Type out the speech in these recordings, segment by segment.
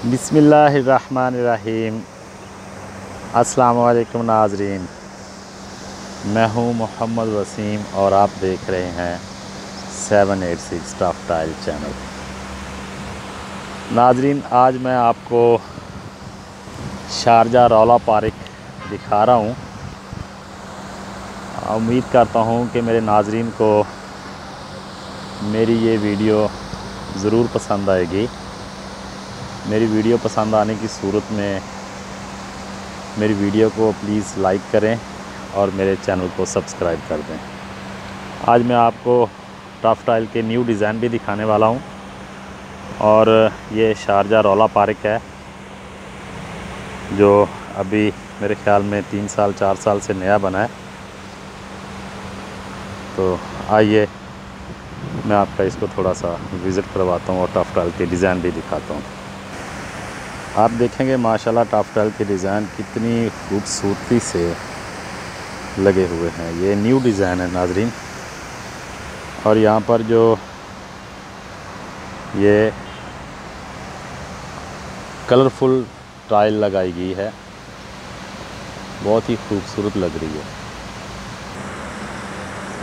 बिस्मिल्लाहिर्रहमानिर्रहीम। अस्सलाम वालेकुम नाज़रीन, मैं हूं मोहम्मद वसीम और आप देख रहे हैं 786 टफ टाइल चैनल। नाज़रीन, आज मैं आपको शारजा रौला पार्क दिखा रहा हूं। उम्मीद करता हूं कि मेरे नाज़रीन को मेरी ये वीडियो ज़रूर पसंद आएगी। मेरी वीडियो पसंद आने की सूरत में मेरी वीडियो को प्लीज़ लाइक करें और मेरे चैनल को सब्सक्राइब कर दें। आज मैं आपको टफ टाइल के न्यू डिज़ाइन भी दिखाने वाला हूं और ये शारजा रौला पार्क है जो अभी मेरे ख़्याल में 3 साल 4 साल से नया बना है। तो आइए मैं आपका इसको थोड़ा सा विज़िट करवाता हूँ और टफ टाइल के डिज़ाइन भी दिखाता हूँ। आप देखेंगे माशाल्लाह टफ टाइल के डिज़ाइन कितनी खूबसूरती से लगे हुए हैं। ये न्यू डिज़ाइन है नाज़रीन, और यहाँ पर जो ये कलरफुल टाइल लगाई गई है बहुत ही खूबसूरत लग रही है।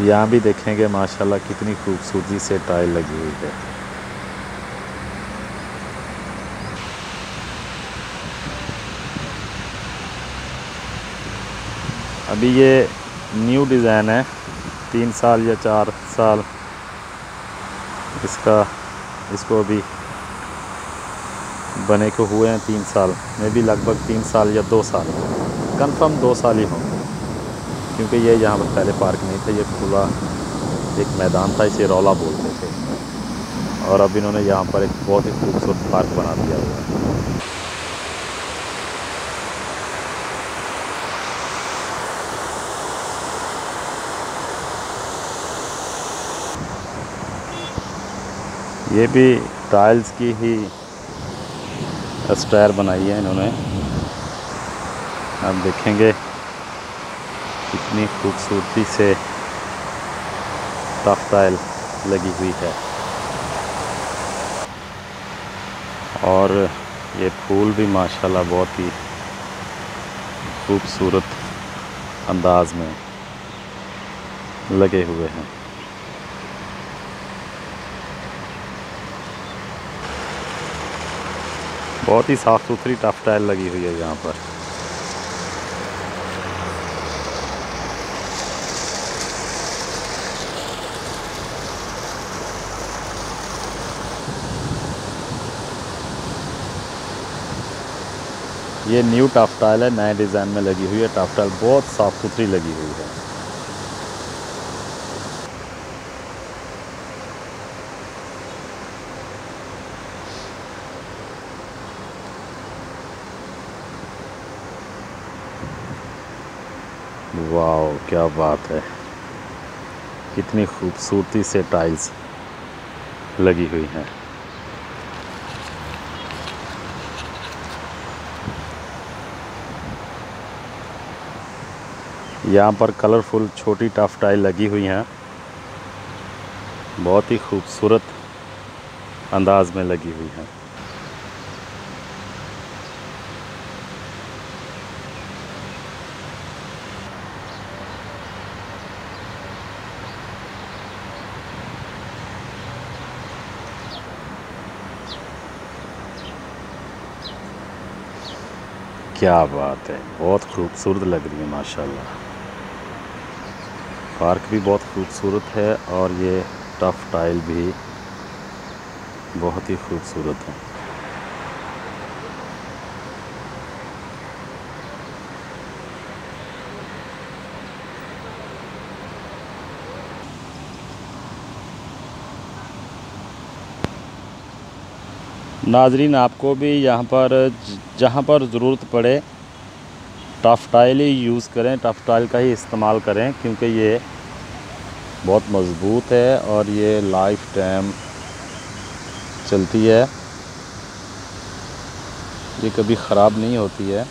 यहाँ भी देखेंगे माशाल्लाह कितनी खूबसूरती से टाइल लगी हुई है। अभी ये न्यू डिज़ाइन है, 3 साल या 4 साल इसको अभी बने को हुए हैं। 3 साल में भी लगभग 3 साल या 2 साल, कंफर्म 2 साल ही हों, क्योंकि ये यहाँ पर पहले पार्क नहीं था, ये खुला एक मैदान था, इसे रौला बोलते थे। और अब इन्होंने यहाँ पर एक बहुत ही खूबसूरत पार्क बना दिया हुआ है। ये भी टाइल्स की ही स्टायर बनाई है इन्होंने। आप देखेंगे कितनी खूबसूरती से टफ टाइल लगी हुई है, और ये फूल भी माशाल्लाह बहुत ही खूबसूरत अंदाज में लगे हुए हैं। बहुत ही साफ़ सुथरी टफ टाइल लगी हुई है यहाँ पर। ये न्यू टफ टाइल है, नए डिज़ाइन में लगी हुई है। टफ टाइल बहुत साफ़ सुथरी लगी हुई है। वाह, क्या बात है, कितनी खूबसूरती से टाइल्स लगी हुई हैं। यहाँ पर कलरफुल छोटी टफ टाइल लगी हुई हैं, बहुत ही खूबसूरत अंदाज में लगी हुई हैं। क्या बात है, बहुत खूबसूरत लग रही है माशाल्लाह। पार्क भी बहुत खूबसूरत है और ये टफ टाइल भी बहुत ही खूबसूरत है। नाज़रीन, आपको भी यहाँ पर जहाँ पर ज़रूरत पड़े टफ टाइल ही यूज़ करें, टफ टाइल का ही इस्तेमाल करें, क्योंकि ये बहुत मज़बूत है और ये लाइफ टाइम चलती है, ये कभी ख़राब नहीं होती है।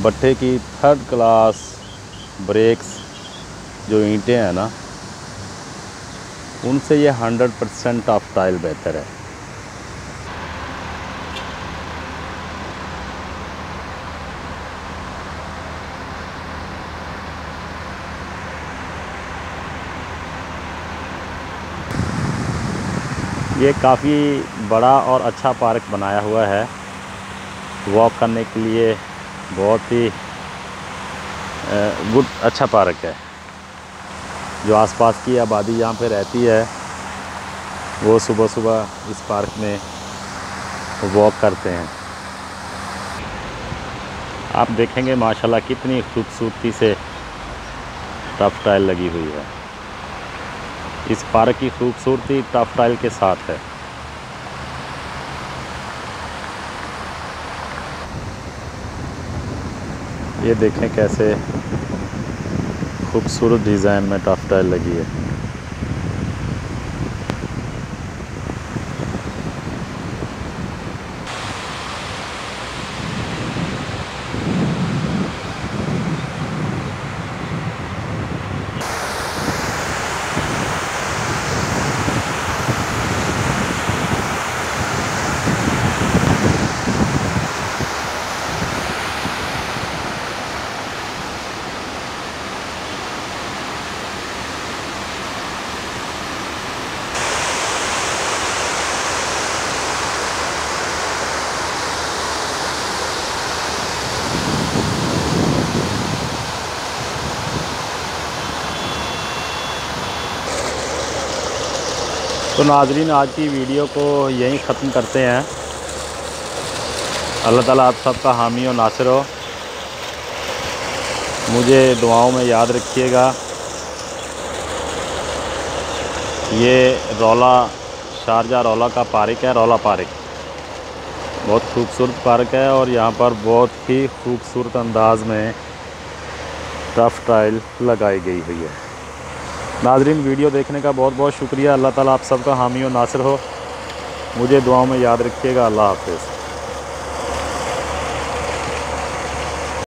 भट्टे की 3rd क्लास ब्रेक्स जो ईंटें हैं ना, उनसे ये 100% टफ टाइल बेहतर है। ये काफ़ी बड़ा और अच्छा पार्क बनाया हुआ है, वॉक करने के लिए बहुत ही गुड अच्छा पार्क है। जो आसपास की आबादी यहाँ पे रहती है वो सुबह सुबह इस पार्क में वॉक करते हैं। आप देखेंगे माशाल्लाह कितनी खूबसूरती से टफ टाइल लगी हुई है। इस पार्क की खूबसूरती टफ टाइल के साथ है। ये देखें कैसे खूबसूरत डिज़ाइन में टफ टाइल लगी है। तो नाज़रीन, आज की वीडियो को यहीं ख़त्म करते हैं। अल्लाह ताला आप सबका हामी और नासिर हो। मुझे दुआओं में याद रखिएगा। ये रौला शारजा रौला का पार्क है, रौला पार्क बहुत खूबसूरत पार्क है और यहाँ पर बहुत ही खूबसूरत अंदाज में टफ टाइल लगाई गई हुई है। नाज़रीन, वीडियो देखने का बहुत बहुत शुक्रिया। अल्लाह ताला आप सबका हामी और नासिर हो। मुझे दुआओं में याद रखिएगा। अल्लाह हाफ़िज़।